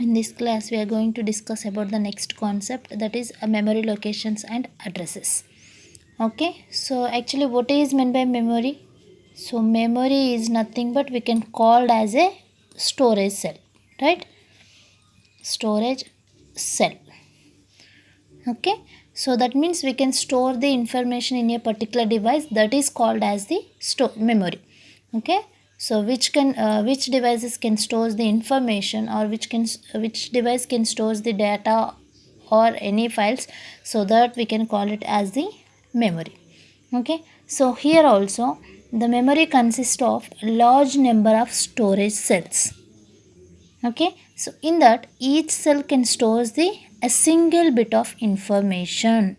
In this class we are going to discuss about the next concept, that is memory locations and addresses. Okay, so actually what is meant by memory? So memory is nothing but we can call as a storage cell, right? Storage cell. Okay, so that means we can store the information in a particular device, that is called as the memory. Okay, so which devices can store the information, or which device can store the data or any files, so that we can call it as the memory. Okay, so here also the memory consists of a large number of storage cells. Okay, so in that each cell can store a single bit of information.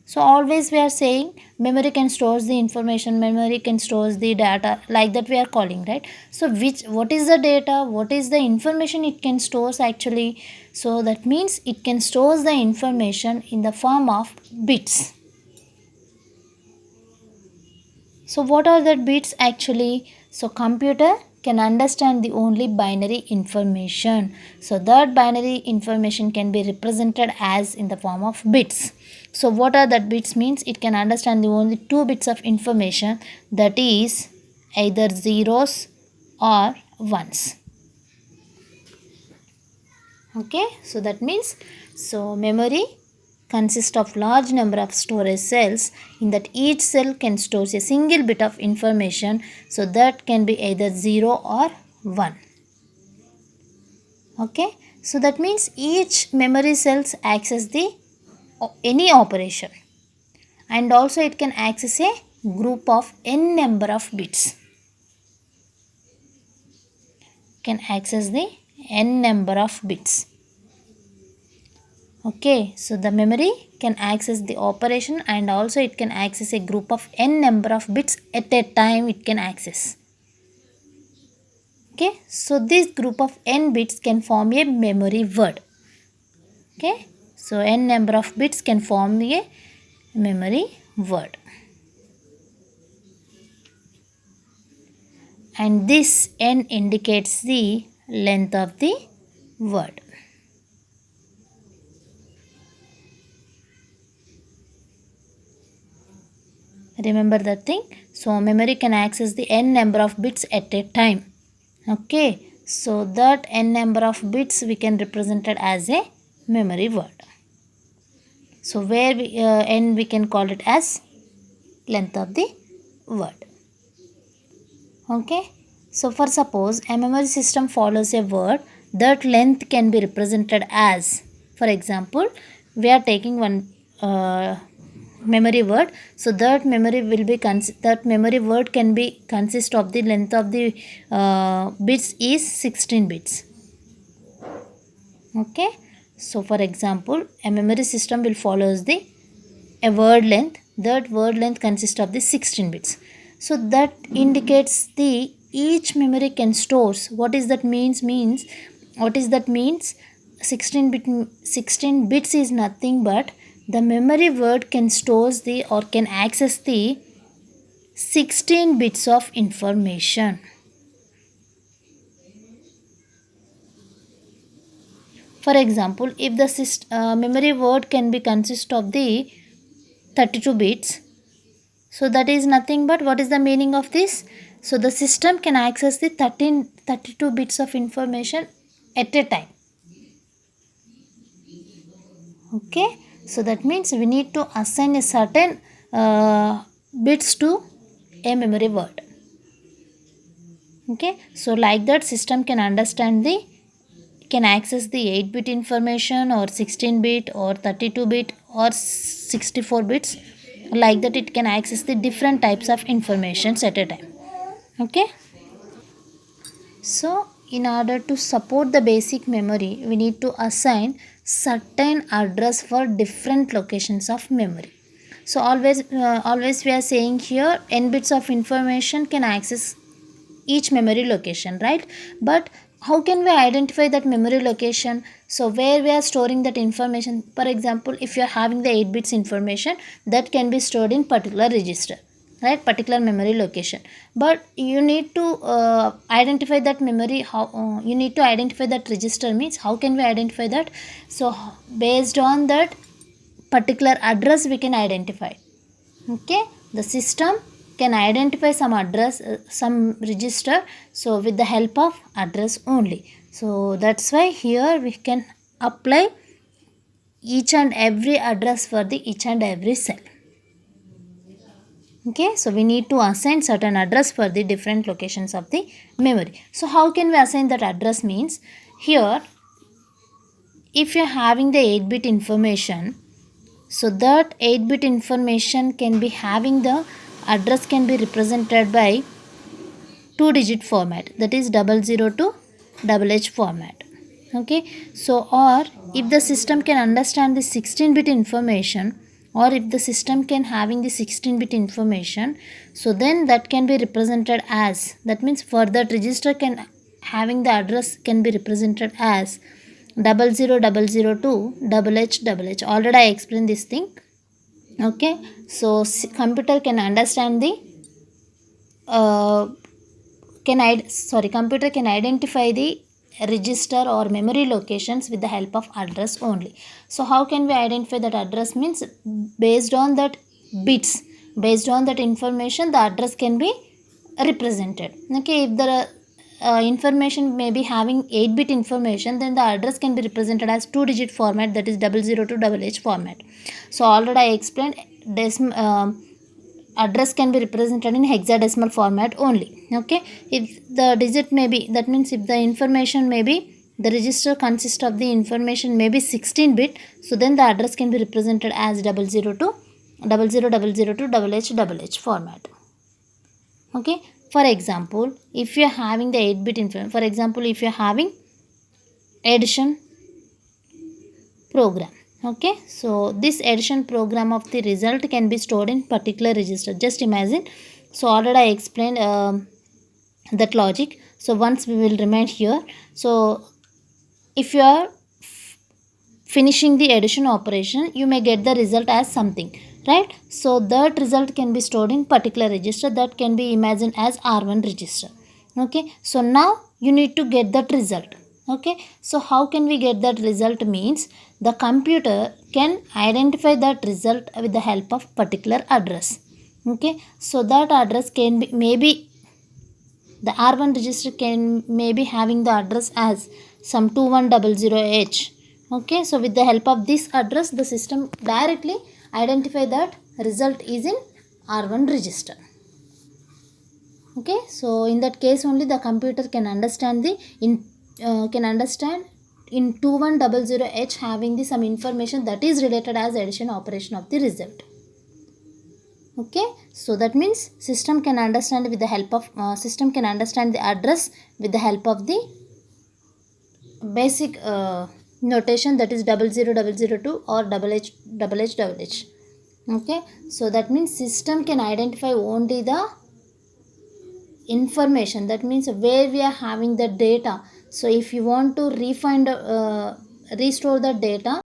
So always we are saying memory can store the information, memory can store the data, like that we are calling, right? So what is the data, what is the information it can store actually? So that means it can store the information in the form of bits. So what are the bits actually? So computer can understand the only binary information. So that binary information can be represented as in the form of bits. So what are that bits means? It can understand the only two bits of information, that is either zeros or ones. Okay, so that means memory consists of large number of storage cells, in that each cell can store a single bit of information, so that can be either 0 or 1. Okay, so that means each memory cells access the any operation, and also it can access a group of n number of bits. Can access the n number of bits. Okay, so the memory can access the operation, and also it can access a group of n number of bits at a time it can access. Okay, so this group of n bits can form a memory word. Okay, so n number of bits can form a memory word. And this n indicates the length of the word. Remember that thing. So memory can access the n number of bits at a time. Okay, so that n number of bits we can represent it as a memory word. So where n we can call it as length of the word. Okay, so for suppose a memory system follows a word, that length can be represented as, for example, we are taking one memory word, so that memory will be that memory word can be consist of the length of the bits is 16 bits. Okay, so for example a memory system will follows the a word length, that word length consists of the 16 bits. So that indicates the each memory can stores, what is that means, what is that means 16 bits is nothing but the memory word can stores the or can access the 16 bits of information. For example, if the memory word can be consist of the 32 bits, so that is nothing but what is the meaning of this? So the system can access the 32 bits of information at a time. Okay, so that means we need to assign a certain bits to a memory word. Okay, so like that system can understand can access the 8-bit information or 16-bit or 32-bit or 64 bits, like that it can access the different types of informations at a time. Okay, so in order to support the basic memory, we need to assign certain address for different locations of memory. So always we are saying here n bits of information can access each memory location, right? But how can we identify that memory location? So where we are storing that information, for example, if you are having the 8 bits information, that can be stored in particular register. right, particular memory location. But you need to identify that memory, how you need to identify that register means how can we identify that? So based on that particular address we can identify. Okay, the system can identify some address, some register, so with the help of address only. So that's why here we can apply each and every address for the each and every cell. Okay, so we need to assign certain address for the different locations of the memory. So how can we assign that address means, here if you're having the 8-bit information, so that 8-bit information can be having the address can be represented by 2-digit format, that is 00 to H format. Okay, so or if the system can understand the 16-bit information, or if the system can having the 16-bit information, so then that can be represented as, that means for that register can having the address can be represented as 0000 to H. Already I explained this thing. Okay, so computer can understand the computer can identify the register or memory locations with the help of address only. So how can we identify that address means, based on that bits, based on that information the address can be represented. Okay, if the information may be having 8-bit information, then the address can be represented as 2-digit format, that is 00 to H format. So already I explained address can be represented in hexadecimal format only. Okay, if the digit may be, that means if the information may be, the register consists of the information may be 16-bit, so then the address can be represented as 00 to H format. Okay, for example if you are having the 8-bit information, for example if you are having addition program. Okay, so this addition program of the result can be stored in particular register. Just imagine, so already I explained that logic. So once we will remind here, so if you are finishing the addition operation, you may get the result as something, right? So that result can be stored in particular register, that can be imagined as R1 register. Okay, so now you need to get that result. Okay, so how can we get that result means, the computer can identify that result with the help of particular address. Okay, so that address can be, maybe the R1 register can maybe having the address as some 2100H. Okay, so with the help of this address the system directly identify that result is in R1 register. Okay, so in that case only the computer can understand the in 2100H having the some information that is related as addition operation of the result. Okay, so that means system can understand with the help of system can understand the address with the help of the basic notation, that is 00002 or H. Okay, so that means system can identify only the information, that means where we are having the data. So if you want to restore the data,